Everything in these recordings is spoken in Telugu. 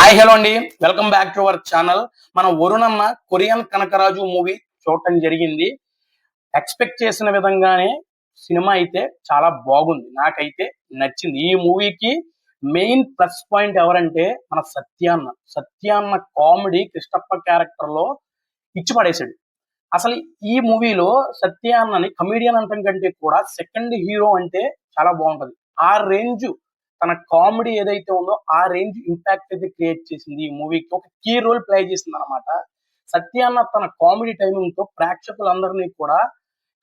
హాయ్ హలో అండి, welcome back to our channel. మన వరుణ్ అన్న కొరియన్ కనకరాజు మూవీ చూడటం జరిగింది. ఎక్స్పెక్ట్ చేసిన విధంగానే సినిమా అయితే చాలా బాగుంది. నాకైతే నచ్చింది. ఈ మూవీకి మెయిన్ ప్లస్ పాయింట్ ఎవరంటే మన సత్యాన్న. సత్యాన్న కామెడీ కృష్ణప్ప క్యారెక్టర్ లో ఇచ్చి పడేశాడు. అసలు ఈ మూవీలో సత్యాన్నని కమెడియన్ అంటం కంటే కూడా సెకండ్ హీరో అంటే చాలా బాగుంటది. ఆ రేంజ్ తన కామెడీ ఏదైతే ఉందో ఆ రేంజ్ ఇంపాక్ట్ అయితే క్రియేట్ చేసింది. ఈ మూవీకి ఒక కీ రోల్ ప్లే చేసింది అనమాట. సత్యాన్న తన కామెడీ టైమింగ్ తో ప్రేక్షకులందరినీ కూడా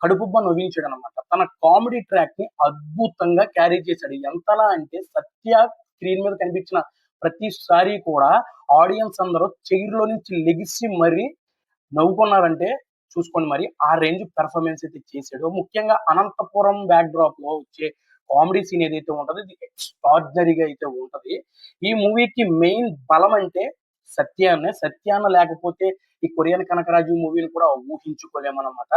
కడుపుబ్బ నవ్వించాడు అనమాట. తన కామెడీ ట్రాక్ ని అద్భుతంగా క్యారీ చేశాడు. ఎంతలా అంటే సత్య స్క్రీన్ మీద కనిపించిన ప్రతిసారి కూడా ఆడియన్స్ అందరూ చైర్ లో నుంచి లెగిసి మరి నవ్వుకున్నారంటే చూసుకోండి. మరి ఆ రేంజ్ పెర్ఫార్మెన్స్ అయితే చేశాడు. ముఖ్యంగా అనంతపురం బ్యాక్ డ్రాప్ లో వచ్చే కామెడీ సీన్ ఏదైతే ఉంటదో ఇది ఎక్స్ట్రాడినరీగా అయితే ఉంటది. ఈ మూవీకి మెయిన్ బలం అంటే సత్యాన్నే. సత్యాన్న లేకపోతే ఈ కొరియన్ కనకరాజు మూవీని కూడా ఊహించుకోలేమన్నమాట.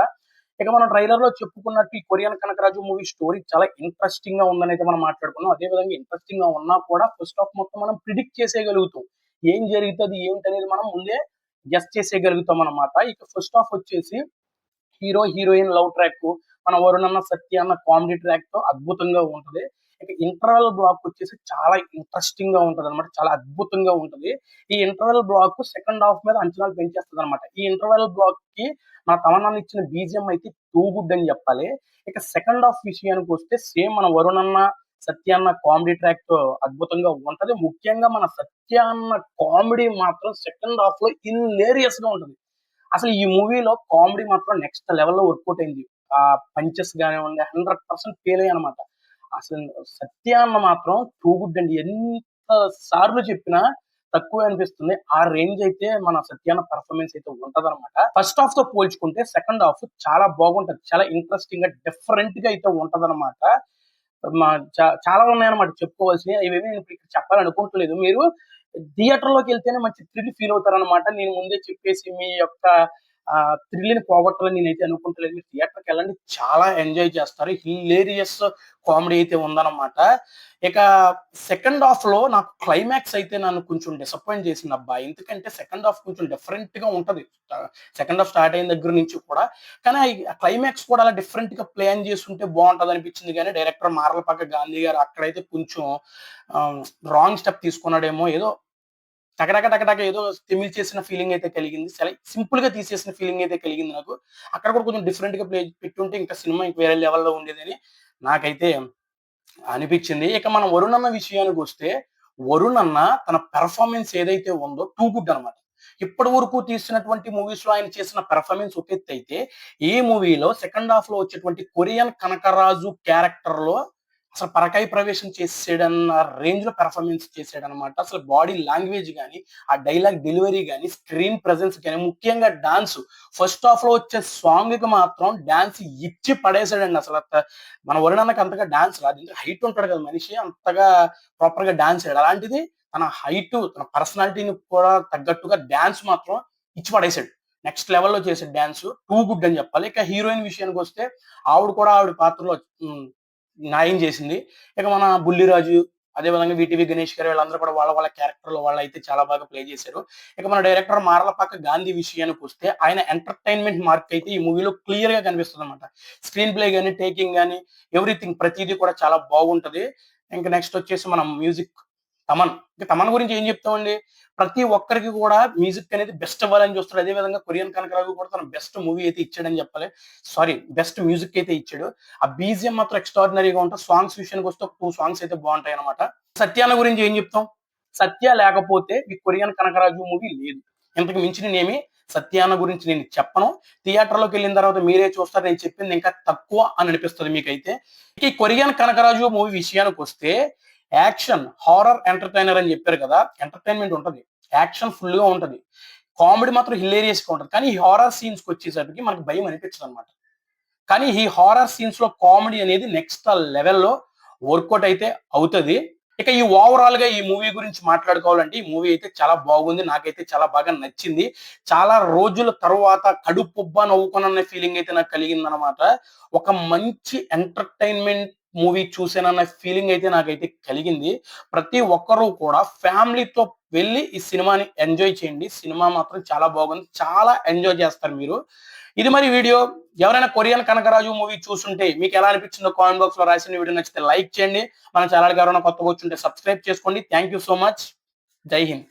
ఇక మనం ట్రైలర్ లో చెప్పుకున్నట్టు ఈ కొరియన్ కనకరాజు మూవీ స్టోరీ చాలా ఇంట్రెస్టింగ్ గా ఉందని అయితే మనం మాట్లాడుకున్నాం. అదే విధంగా ఇంట్రెస్టింగ్ గా ఉన్నా కూడా ఫస్ట్ హాఫ్ మొత్తం మనం ప్రిడిక్ట్ చేసేయగలుగుతాం. ఏం జరుగుతుంది ఏంటనేది మనం ముందే గెస్ చేసేయగలుగుతాం అన్నమాట. ఇక ఫస్ట్ హాఫ్ వచ్చేసి హీరో హీరోయిన్ లవ్ ట్రాక్, మన వరుణ్ అన్న సత్య అన్న కామెడీ ట్రాక్ తో అద్భుతంగా ఉంటది. ఇక ఇంటర్వెల్ బ్లాక్ వచ్చేసి చాలా ఇంట్రెస్టింగ్ గా ఉంటది అనమాట. చాలా అద్భుతంగా ఉంటది. ఈ ఇంటర్వెల్ బ్లాక్ సెకండ్ హాఫ్ మీద అంచనాలు పెంచేస్తుంది అనమాట. ఈ ఇంటర్వెల్ బ్లాక్ కి మన తమన్నా ఇచ్చిన బీజిఎం అయితే టూ గుడ్ అని చెప్పాలి. ఇక సెకండ్ హాఫ్ విషయానికి వస్తే సేమ్ మన వరుణ్ అన్న సత్య అన్న కామెడీ ట్రాక్ తో అద్భుతంగా ఉంటది. ముఖ్యంగా మన సత్య అన్న కామెడీ మాత్రం సెకండ్ హాఫ్ లో ఇన్లేరియస్ గా ఉంటది. అసలు ఈ మూవీలో కామెడీ మాత్రం నెక్స్ట్ లెవెల్లో వర్కౌట్ అయింది. ఆ పంచెస్ గానివ్వండి 100% ఫెయిల్ అయ్యాయి అనమాట. అసలు సత్య అన్న మాత్రం టూ గుడ్ అండి. ఎంత సార్లు చెప్పినా తక్కువే అనిపిస్తుంది. ఆ రేంజ్ అయితే మన సత్యాన్న పెర్ఫార్మెన్స్ అయితే ఉంటదన్నమాట. ఫస్ట్ హాఫ్ తో పోల్చుకుంటే సెకండ్ హాఫ్ చాలా బాగుంటది. చాలా ఇంట్రెస్టింగ్ గా డిఫరెంట్ గా అయితే ఉంటదన్నమాట. మా చాలా ఉన్నాయన్నమాట చెప్పుకోవాల్సినవి. ఇవేమి నేను ఇప్పుడు చెప్పాలనుకుంటలేదు. మీరు థియేటర్ లోకి వెళ్తేనే మంచి థ్రిల్ ఫీల్ అవుతారనమాట. నేను ముందే చెప్పేసి మీ యొక్క థ్రిల్ ని పోగొట్టాలని నేనైతే అనుకుంటలేదు. మీరు థియేటర్కి వెళ్ళండి, చాలా ఎంజాయ్ చేస్తారు. హిలేరియస్ కామెడీ అయితే ఉందన్నమాట. ఇక సెకండ్ హాఫ్ లో నాకు క్లైమాక్స్ అయితే నన్ను కొంచెం డిసప్పాయింట్ చేసింది అబ్బా. ఎందుకంటే సెకండ్ హాఫ్ కొంచెం డిఫరెంట్ గా ఉంటది. సెకండ్ హాఫ్ స్టార్ట్ అయిన దగ్గర నుంచి కూడా. కానీ ఆ క్లైమాక్స్ కూడా అలా డిఫరెంట్ గా ప్లాన్ చేసుంటే బాగుంటది అనిపించింది. కానీ డైరెక్టర్ మారలపాక గాంధీ గారు అక్కడైతే కొంచెం రాంగ్ స్టెప్ తీసుకున్నాడేమో. ఏదో టకటక ఏదో తెమిల్ చేసిన ఫీలింగ్ అయితే కలిగింది. చాలా సింపుల్ గా తీసేసిన ఫీలింగ్ అయితే కలిగింది నాకు. అక్కడ కూడా కొంచెం డిఫరెంట్ గా పెట్టుంటే ఇంకా సినిమా ఇంక వేరే లెవెల్‌లో ఉండేదని నాకైతే అనిపించింది. ఇక మనం వరుణ్ అన్న విషయానికి వస్తే, వరుణ్ అన్న తన పెర్ఫార్మెన్స్ ఏదైతే ఉందో టూ గుడ్ అన్నమాట. ఇప్పటి వరకు తీసినటువంటి మూవీస్ లో ఆయన చేసిన పెర్ఫార్మెన్స్ ఒక ఎత్తైతే, ఈ మూవీలో సెకండ్ హాఫ్ లో వచ్చేటువంటి కొరియన్ కనకరాజు క్యారెక్టర్ లో అసలు పరకాయ ప్రవేశం చేసేసాడన్న రేంజ్ లో పెర్ఫార్మెన్స్ చేసాడనమాట. అసలు బాడీ లాంగ్వేజ్ గాని, ఆ డైలాగ్ డెలివరీ గాని, స్క్రీన్ ప్రెజెన్స్ గాని, ముఖ్యంగా డాన్స్ ఫస్ట్ హాఫ్ లో వచ్చే సాంగ్ కి మాత్రం డాన్స్ ఇచ్చి పడేసాడండి. అసలు మన వరుణ్ అన్నకి అంతగా డాన్స్ రాదు. హైట్ ఉంటాడు కదా మనిషి, అంతగా ప్రాపర్ గా డాన్స్ చేయడు. అలాంటిది తన హైట్, తన పర్సనాలిటీని కూడా తగ్గట్టుగా డాన్స్ మాత్రం ఇచ్చి పడేసాడు. నెక్స్ట్ లెవెల్లో చేసాడు డాన్స్. టూ గుడ్ అని చెప్పాలి. ఇక హీరోయిన్ విషయానికి వస్తే ఆవిడ కూడా ఆవిడ పాత్రలో న్యాయం చేసింది. ఇక మన బుల్లిరాజు, అదే విధంగా వీటీవీ గణేష్ గారు వీళ్ళందరూ కూడా వాళ్ళ వాళ్ళ క్యారెక్టర్‌లో వాళ్ళైతే చాలా బాగా ప్లే చేశారు. ఇక మన డైరెక్టర్ మారలపాక గాంధీ విషయానికొస్తే ఆయన ఎంటర్‌టైన్‌మెంట్ మార్క్ అయితే ఈ మూవీలో క్లియర్‌గా కనిపిస్తదన్నమాట. స్క్రీన్ ప్లే గాని, టేకింగ్ గాని, ఎవ్రీథింగ్ ప్రతీదీ కూడా చాలా బాగుంటది. ఇంక నెక్స్ట్ వచ్చేసి మనం మ్యూజిక్ తమన్. ఇక తమన్ గురించి ఏం చెప్తామండి? ప్రతి ఒక్కరికి కూడా మ్యూజిక్ అనేది బెస్ట్ ఇవ్వాలని చూస్తాడు. అదే విధంగా కొరియన్ కనకరాజు కూడా తన బెస్ట్ మూవీ అయితే ఇచ్చాడని చెప్పాలి. సారీ, బెస్ట్ మ్యూజిక్ అయితే ఇచ్చాడు. ఆ బీజీఎం మాత్రం ఎక్స్ట్రార్డినరీగా ఉంటది. సాంగ్స్ విషయానికి వస్తే ఒక 2 సాంగ్స్ అయితే బాగుంటాయన్నమాట. సత్యాన్న గురించి ఏం చెప్తాం? సత్య లేకపోతే ఈ కొరియన్ కనకరాజు మూవీ లేదు. ఇంతకు మించి నేనేమి సత్యాన్న గురించి నేను చెప్పను. థియేటర్‌లోకి వెళ్ళిన తర్వాత మీరే చూస్తారు. నేను చెప్పింది ఇంకా తక్కువ అని అనిపిస్తది మీకైతే. ఇక ఈ కొరియన్ కనకరాజు మూవీ విషయానికొస్తే యాక్షన్, హారర్ ఎంటర్‌టైనర్ అని చెప్పారు కదా! ఎంటర్‌టైన్‌మెంట్ ఉంటది. యాక్షన్ ఫుల్‌గా ఉంటది. కామెడీ మాత్రం హిలేరియస్‌గా ఉంటది. కానీ ఈ హారర్ సీన్స్‌కొచ్చేసరికి మనకు భయం అనిపించదన్నమాట. కానీ ఈ హారర్ సీన్స్ లో కామెడీ అనేది నెక్స్ట్ లెవెల్‌లో వర్కౌట్ అయితే అవుతది. ఇక ఈ ఓవరాల్ గా ఈ మూవీ గురించి మాట్లాడుకోవాలంటే ఈ మూవీ అయితే చాలా బాగుంది. నాకైతే చాలా బాగా నచ్చింది. చాలా రోజుల తరువాత కడుపుబ్బ నవ్వుకున్న ఫీలింగ్ అయితే నాకు కలిగిందనమాట. ఒక మంచి ఎంటర్‌టైన్‌మెంట్ మూవీ చూసానన్న ఫీలింగ్ అయితే నాకైతే కలిగింది. ప్రతి ఒక్కరు కూడా ఫ్యామిలీతో వెళ్ళి ఈ సినిమాని ఎంజాయ్ చేయండి. సినిమా మాత్రం చాలా బాగుంది. చాలా ఎంజాయ్ చేస్తారు మీరు. ఇది మరి వీడియో. ఎవరైనా కొరియన్ కనకరాజు మూవీ చూసుంటే మీకు ఎలా అనిపించిందో కామెంట్ బాక్స్ లో రాసిన వీడియో నచ్చితే లైక్ చేయండి. మన ఛానల్‌కి ఎవరైనా కొత్తగా వచ్చుంటే సబ్స్క్రైబ్ చేసుకోండి. Thank you so much. జై హింద్.